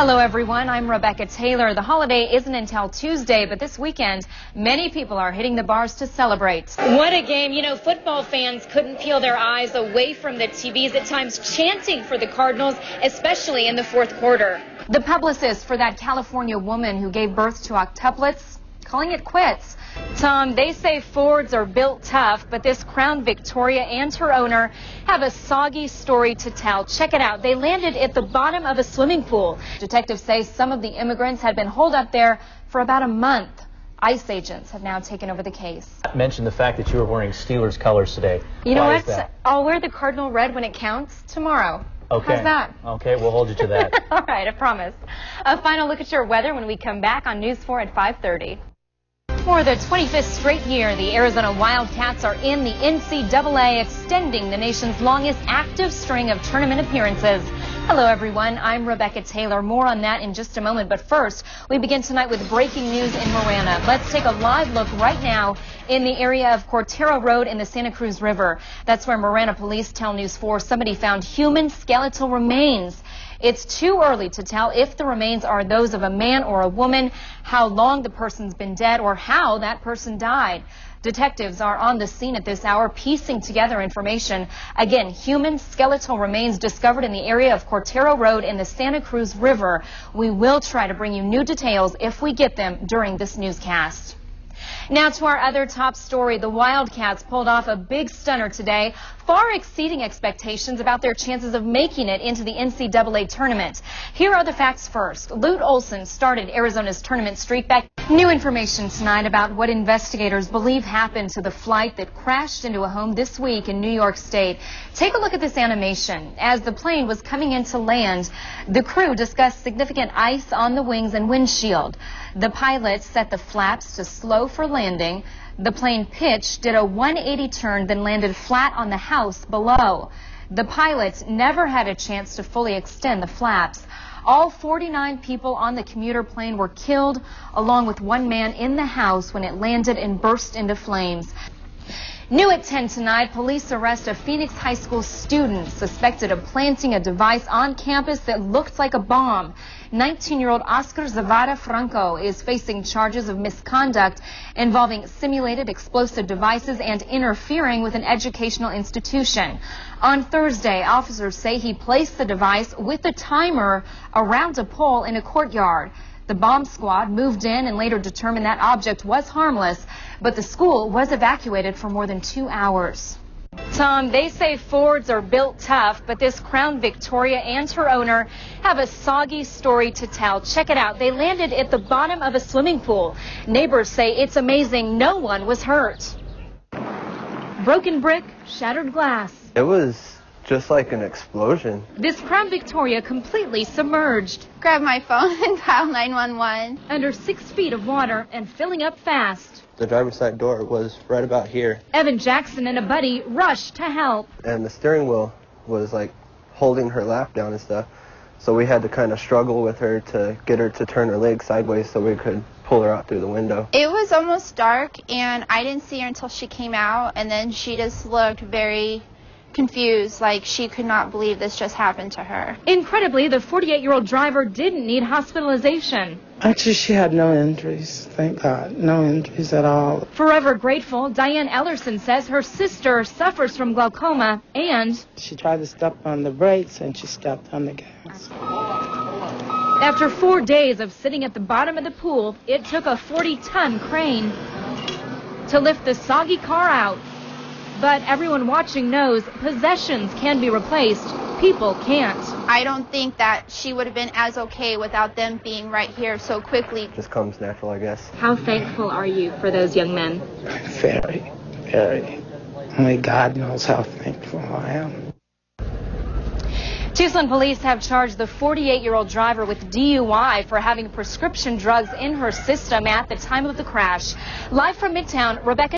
Hello everyone, I'm Rebecca Taylor. The holiday isn't until Tuesday, but this weekend, many people are hitting the bars to celebrate. What a game. You know, football fans couldn't peel their eyes away from the TVs, at times chanting for the Cardinals, especially in the fourth quarter. The publicist for that California woman who gave birth to octuplets, calling it quits. Tom, they say Fords are built tough, but this Crown Victoria and her owner have a soggy story to tell. Check it out. They landed at the bottom of a swimming pool. Detectives say some of the immigrants had been holed up there for about a month. ICE agents have now taken over the case. I mentioned the fact that you were wearing Steelers colors today. You know what? I'll wear the Cardinal red when it counts tomorrow. Okay. How's that? Okay, we'll hold you to that. All right, I promise. A final look at your weather when we come back on News 4 at 5:30. For the 25th straight year, the Arizona Wildcats are in the NCAA, extending the nation's longest active string of tournament appearances. Hello, everyone. I'm Rebecca Taylor. More on that in just a moment. But first, we begin tonight with breaking news in MARANA. Let's take a live look right now in the area of Cortero Road in the Santa Cruz River. That's where MARANA police tell News 4 somebody found human skeletal remains. It's too early to tell if the remains are those of a man or a woman, how long the person's been dead, or how that person died. Detectives are on the scene at this hour, piecing together information. Again, human skeletal remains discovered in the area of Cortero Road in the Santa Cruz River. We will try to bring you new details if we get them during this newscast. Now to our other top story. The Wildcats pulled off a big stunner today, far exceeding expectations about their chances of making it into the NCAA tournament. Here are the facts first. Lute Olson started Arizona's tournament streak back. New information tonight about what investigators believe happened to the flight that crashed into a home this week in New York State. Take a look at this animation. As the plane was coming in to land, the crew discussed significant ice on the wings and windshield. The pilot set the flaps to slow for landing. The plane pitched, did a 180 turn, then landed flat on the house below. The pilots never had a chance to fully extend the flaps. All 49 people on the commuter plane were killed, along with one man in the house when it landed and burst into flames. New at 10 tonight, police arrest a Phoenix High School student suspected of planting a device on campus that looked like a bomb. 19-year-old Oscar Zavara Franco is facing charges of misconduct involving simulated explosive devices and interfering with an educational institution. On Thursday, officers say he placed the device with a timer around a pole in a courtyard. The bomb squad moved in and later determined that object was harmless, but the school was evacuated for more than 2 hours. Tom, they say Fords are built tough, but this Crown Victoria and her owner have a soggy story to tell. Check it out. They landed at the bottom of a swimming pool. Neighbors say it's amazing no one was hurt. Broken brick, shattered glass. It was just like an explosion. This Crown Victoria completely submerged. Grab my phone and dial 911. Under 6 feet of water and filling up fast. The driver's side door was right about here. Evan Jackson and a buddy rushed to help. And the steering wheel was like holding her lap down and stuff. So we had to kind of struggle with her to get her to turn her legs sideways so we could pull her out through the window. It was almost dark and I didn't see her until she came out, and then she just looked very confused, like she could not believe this just happened to her. Incredibly, the 48-year-old driver didn't need hospitalization. Actually, she had no injuries, thank God. No injuries at all. Forever grateful, Diane Ellerson says her sister suffers from glaucoma and she tried to step on the brakes and she stepped on the gas. After 4 days of sitting at the bottom of the pool, it took a 40-ton crane to lift the soggy car out. But everyone watching knows possessions can be replaced. People can't. I don't think that she would have been as okay without them being right here so quickly. Just comes natural, I guess. How thankful are you for those young men? Very, very. Only God knows how thankful I am. Tucson police have charged the 48-year-old driver with DUI for having prescription drugs in her system at the time of the crash. Live from Midtown, Rebecca